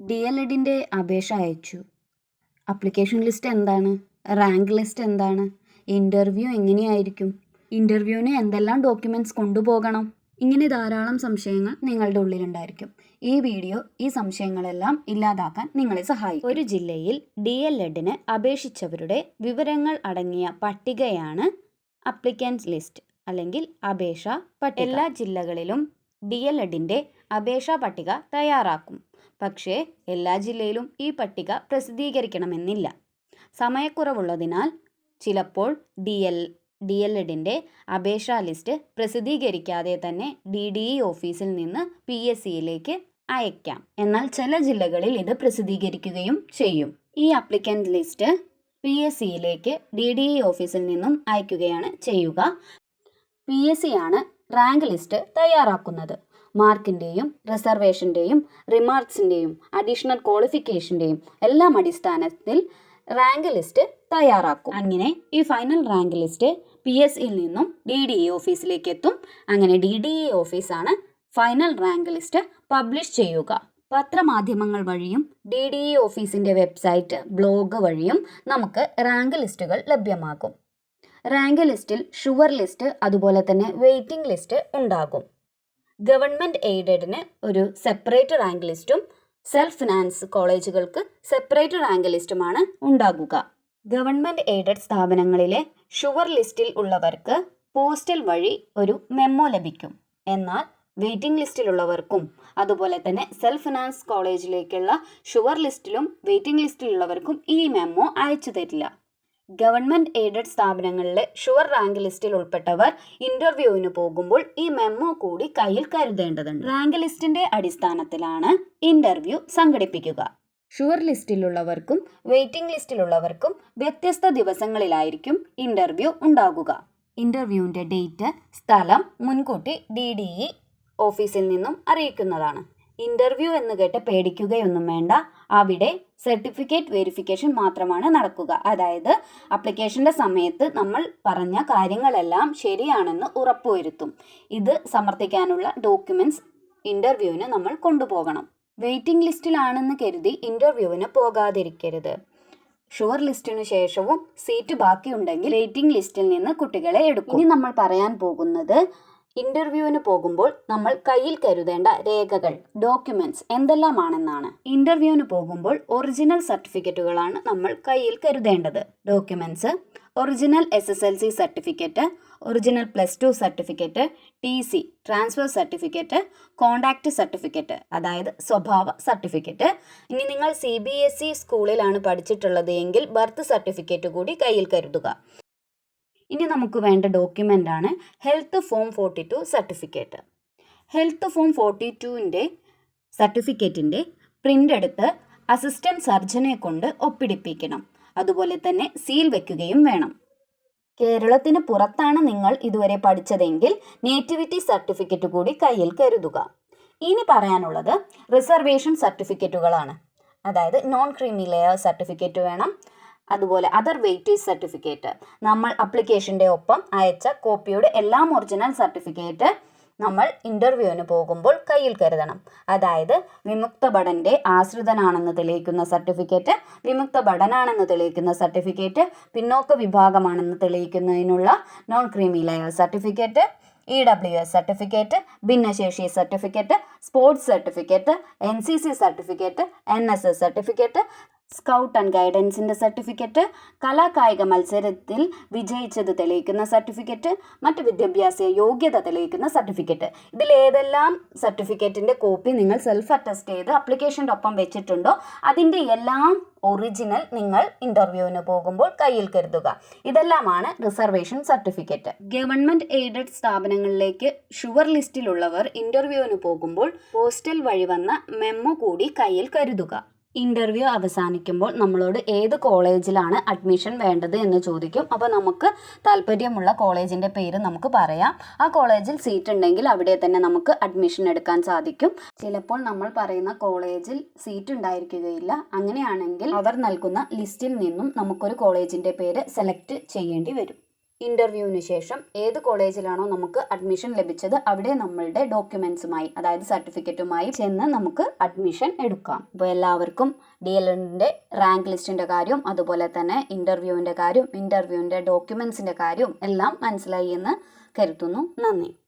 DLEഡിൻ്റെ അപേക്ഷ അയച്ചു. Application list എന്താണ്? റാങ്ക് ലിസ്റ്റ് എന്താണ്? ഇൻ്റർവ്യൂ എങ്ങനെയായിരിക്കും? ഇൻ്റർവ്യൂവിന് എന്തെല്ലാം ഡോക്യുമെൻറ്റ്സ് കൊണ്ടുപോകണം? ഇങ്ങനെ ധാരാളം സംശയങ്ങൾ നിങ്ങളുടെ ഉള്ളിലുണ്ടായിരിക്കും. ഈ വീഡിയോ ഈ സംശയങ്ങളെല്ലാം ഇല്ലാതാക്കാൻ നിങ്ങളെ സഹായിക്കും. ഒരു ജില്ലയിൽ DLEഡിന് അപേക്ഷിച്ചവരുടെ വിവരങ്ങൾ അടങ്ങിയ പട്ടികയാണ് അപ്ലിക്കൻസ് ലിസ്റ്റ് അല്ലെങ്കിൽ അപേക്ഷാ പട്ടിക. എല്ലാ ജില്ലകളിലും DLEഡിൻ്റെ അപേക്ഷാ പട്ടിക തയ്യാറാക്കും. പക്ഷേ എല്ലാ ജില്ലയിലും ഈ പട്ടിക പ്രസിദ്ധീകരിക്കണമെന്നില്ല. സമയക്കുറവുള്ളതിനാൽ ചിലപ്പോൾ DLEഡിൻ്റെ അപേക്ഷാ ലിസ്റ്റ് പ്രസിദ്ധീകരിക്കാതെ തന്നെ DDE ഓഫീസിൽ നിന്ന് PSCയിലേക്ക് അയക്കാം. എന്നാൽ ചില ജില്ലകളിൽ ഇത് പ്രസിദ്ധീകരിക്കുകയും ചെയ്യും. ഈ അപ്ലിക്കൻ്റ് ലിസ്റ്റ് PSCയിലേക്ക് DDE ഓഫീസിൽ നിന്നും അയക്കുകയാണ് ചെയ്യുക. PSC ആണ് റാങ്ക് ലിസ്റ്റ് തയ്യാറാക്കുന്നത്. മാർക്കിൻ്റെയും റിസർവേഷൻ്റെയും റിമാർക്സിൻ്റെയും അഡീഷണൽ ക്വാളിഫിക്കേഷൻ്റെയും എല്ലാം അടിസ്ഥാനത്തിൽ റാങ്ക് ലിസ്റ്റ് തയ്യാറാക്കും. അങ്ങനെ ഈ ഫൈനൽ റാങ്ക് ലിസ്റ്റ് PSCയിൽ നിന്നും DDE ഓഫീസിലേക്ക് എത്തും. അങ്ങനെ DDE ഓഫീസാണ് ഫൈനൽ റാങ്ക് ലിസ്റ്റ് പബ്ലിഷ് ചെയ്യുക. പത്രമാധ്യമങ്ങൾ വഴിയും DDE ഓഫീസിൻ്റെ വെബ്സൈറ്റ്, ബ്ലോഗ് വഴിയും നമുക്ക് റാങ്ക് ലിസ്റ്റുകൾ ലഭ്യമാകും. റാങ്ക് ലിസ്റ്റിൽ ഷുവർ ലിസ്റ്റ് അതുപോലെ തന്നെ വെയിറ്റിംഗ് ലിസ്റ്റ് ഉണ്ടാകും. ഗവൺമെൻറ് എയ്ഡഡിന് ഒരു സെപ്പറേറ്റ് റാങ്ക് ലിസ്റ്റും സെൽഫ് ഫിനാൻസ് കോളേജുകൾക്ക് സെപ്പറേറ്റ് റാങ്ക് ലിസ്റ്റുമാണ് ഉണ്ടാകുക. ഗവൺമെൻറ് എയ്ഡഡ് സ്ഥാപനങ്ങളിലെ ഷുവർ ലിസ്റ്റിൽ ഉള്ളവർക്ക് പോസ്റ്റൽ വഴി ഒരു മെമ്മോ ലഭിക്കും. എന്നാൽ വെയിറ്റിംഗ് ലിസ്റ്റിലുള്ളവർക്കും അതുപോലെ തന്നെ സെൽഫ് ഫിനാൻസ് കോളേജിലേക്കുള്ള ഷുവർ ലിസ്റ്റിലും വെയിറ്റിംഗ് ലിസ്റ്റിലുള്ളവർക്കും ഈ മെമ്മോ അയച്ചു തരില്ല. ഗവൺമെൻറ് എയ്ഡഡ് സ്ഥാപനങ്ങളിലെ ഷുവർ റാങ്ക് ലിസ്റ്റിൽ ഉൾപ്പെട്ടവർ ഇൻ്റർവ്യൂവിന് പോകുമ്പോൾ ഈ മെമ്മോ കൂടി കയ്യിൽ കരുതേണ്ടതുണ്ട്. റാങ്ക് ലിസ്റ്റിൻ്റെ അടിസ്ഥാനത്തിലാണ് ഇൻ്റർവ്യൂ സംഘടിപ്പിക്കുക. ഷുവർ ലിസ്റ്റിലുള്ളവർക്കും വെയിറ്റിംഗ് ലിസ്റ്റിലുള്ളവർക്കും വ്യത്യസ്ത ദിവസങ്ങളിലായിരിക്കും ഇൻ്റർവ്യൂ ഉണ്ടാകുക. ഇൻ്റർവ്യൂവിൻ്റെ ഡേറ്റ്, സ്ഥലം മുൻകൂട്ടി DDE ഓഫീസിൽ നിന്നും അറിയിക്കുന്നതാണ്. ഇൻ്റർവ്യൂ എന്ന് കേട്ട് പേടിക്കുകയൊന്നും വേണ്ട. അവിടെ സർട്ടിഫിക്കറ്റ് വെരിഫിക്കേഷൻ മാത്രമാണ് നടക്കുക. അതായത് അപ്ലിക്കേഷൻ്റെ സമയത്ത് നമ്മൾ പറഞ്ഞ കാര്യങ്ങളെല്ലാം ശരിയാണെന്ന് ഉറപ്പുവരുത്തും. ഇത് സമർത്ഥിക്കാനുള്ള ഡോക്യുമെൻറ്റ്സ് ഇൻ്റർവ്യൂവിന് നമ്മൾ കൊണ്ടുപോകണം. വെയിറ്റിംഗ് ലിസ്റ്റിലാണെന്ന് കരുതി ഇൻ്റർവ്യൂവിന് പോകാതിരിക്കരുത്. ഷുവർ ലിസ്റ്റിനു ശേഷവും സീറ്റ് ബാക്കിയുണ്ടെങ്കിൽ വെയിറ്റിംഗ് ലിസ്റ്റിൽ നിന്ന് കുട്ടികളെ എടുക്കും. ഇനി നമ്മൾ പറയാൻ പോകുന്നത് ഇൻ്റർവ്യൂവിന് പോകുമ്പോൾ നമ്മൾ കയ്യിൽ കരുതേണ്ട രേഖകൾ, ഡോക്യുമെൻറ്റ്സ് എന്തെല്ലാമാണെന്നാണ്. ഇൻ്റർവ്യൂവിന് പോകുമ്പോൾ ഒറിജിനൽ സർട്ടിഫിക്കറ്റുകളാണ് നമ്മൾ കയ്യിൽ കരുതേണ്ടത്. Documents: original SSLC certificate, original +2 certificate, TC transfer certificate, conduct certificate അതായത് സ്വഭാവ സർട്ടിഫിക്കറ്റ്. ഇനി നിങ്ങൾ CBSE സ്കൂളിലാണ് പഠിച്ചിട്ടുള്ളത് എങ്കിൽ ബർത്ത് സർട്ടിഫിക്കറ്റ് കൂടി കയ്യിൽ കരുതുക. ഇനി നമുക്ക് വേണ്ട ഡോക്യുമെൻ്റ് ആണ് health form 42 certificate. Health form 42ൻ്റെ സർട്ടിഫിക്കറ്റിൻ്റെ പ്രിൻ്റ് എടുത്ത് അസിസ്റ്റൻറ്റ് സർജനെ കൊണ്ട് ഒപ്പിടിപ്പിക്കണം. അതുപോലെ തന്നെ സീൽ വെക്കുകയും വേണം. കേരളത്തിന് പുറത്താണ് നിങ്ങൾ ഇതുവരെ പഠിച്ചതെങ്കിൽ നേറ്റിവിറ്റി സർട്ടിഫിക്കറ്റ് കൂടി കയ്യിൽ കരുതുക. ഇനി പറയാനുള്ളത് റിസർവേഷൻ സർട്ടിഫിക്കറ്റുകളാണ്. അതായത് നോൺ ക്രീമി ലെയർ സർട്ടിഫിക്കറ്റ് വേണം. അതുപോലെ അതർ വെയിറ്റേജ് സർട്ടിഫിക്കറ്റ്, നമ്മൾ അപ്ലിക്കേഷൻ്റെ ഒപ്പം അയച്ച കോപ്പിയുടെ എല്ലാം ഒറിജിനൽ സർട്ടിഫിക്കറ്റ് നമ്മൾ ഇൻ്റർവ്യൂവിന് പോകുമ്പോൾ കയ്യിൽ കരുതണം. അതായത് വിമുക്ത ഭടൻ്റെ ആശ്രിതനാണെന്ന് തെളിയിക്കുന്ന സർട്ടിഫിക്കറ്റ്, വിമുക്ത ഭടനാണെന്ന് തെളിയിക്കുന്ന സർട്ടിഫിക്കറ്റ്, പിന്നോക്ക വിഭാഗമാണെന്ന് തെളിയിക്കുന്നതിനുള്ള non creamy layer certificate, EWS certificate, ഭിന്നശേഷി certificate, sports certificate, NCC certificate, NSS certificate, scout and ഗൈഡൻസിൻ്റെ സർട്ടിഫിക്കറ്റ്, കലാകായിക മത്സരത്തിൽ വിജയിച്ചത് തെളിയിക്കുന്ന സർട്ടിഫിക്കറ്റ്, മറ്റ് വിദ്യാഭ്യാസ യോഗ്യത തെളിയിക്കുന്ന സർട്ടിഫിക്കറ്റ്. ഇതിലേതെല്ലാം സർട്ടിഫിക്കറ്റിൻ്റെ കോപ്പി നിങ്ങൾ സെൽഫ് അറ്റസ്റ്റ് ചെയ്ത് അപ്ലിക്കേഷൻ്റെ ഒപ്പം വെച്ചിട്ടുണ്ടോ അതിൻ്റെ എല്ലാം ഒറിജിനൽ നിങ്ങൾ ഇൻ്റർവ്യൂവിന് പോകുമ്പോൾ കയ്യിൽ കരുതുക. ഇതെല്ലാമാണ് റിസർവേഷൻ സർട്ടിഫിക്കറ്റ്. ഗവൺമെൻറ് എയ്ഡഡ് സ്ഥാപനങ്ങളിലേക്ക് ഷുവർ ലിസ്റ്റിലുള്ളവർ ഇൻ്റർവ്യൂവിന് പോകുമ്പോൾ പോസ്റ്റൽ വഴി വന്ന മെമ്മോ കൂടി കയ്യിൽ കരുതുക. ഇൻ്റർവ്യൂ അവസാനിക്കുമ്പോൾ നമ്മളോട് ഏത് കോളേജിലാണ് അഡ്മിഷൻ വേണ്ടത് എന്ന് ചോദിക്കും. അപ്പോൾ നമുക്ക് താല്പര്യമുള്ള കോളേജിൻ്റെ പേര് നമുക്ക് പറയാം. ആ കോളേജിൽ സീറ്റ് ഉണ്ടെങ്കിൽ അവിടെ തന്നെ നമുക്ക് അഡ്മിഷൻ എടുക്കാൻ സാധിക്കും. ചിലപ്പോൾ നമ്മൾ പറയുന്ന കോളേജിൽ സീറ്റ് ഉണ്ടായിരിക്കുകയില്ല. അങ്ങനെയാണെങ്കിൽ അവർ നൽകുന്ന ലിസ്റ്റിൽ നിന്നും നമുക്കൊരു കോളേജിൻ്റെ പേര് സെലക്ട് ചെയ്യേണ്ടി വരും. ഇൻ്റർവ്യൂവിന് ശേഷം ഏത് കോളേജിലാണോ നമുക്ക് അഡ്മിഷൻ ലഭിച്ചത് അവിടെ നമ്മളുടെ ഡോക്യുമെൻസുമായി, അതായത് സർട്ടിഫിക്കറ്റുമായി ചെന്ന് നമുക്ക് അഡ്മിഷൻ എടുക്കാം. അപ്പോൾ എല്ലാവർക്കും DLEഡിൻ്റെ റാങ്ക് ലിസ്റ്റിൻ്റെ കാര്യം, അതുപോലെ തന്നെ ഇൻ്റർവ്യൂവിൻ്റെ കാര്യം, ഇൻ്റർവ്യൂവിൻ്റെ ഡോക്യുമെൻസിൻ്റെ കാര്യം എല്ലാം മനസ്സിലായി എന്ന് കരുതുന്നു. നന്ദി.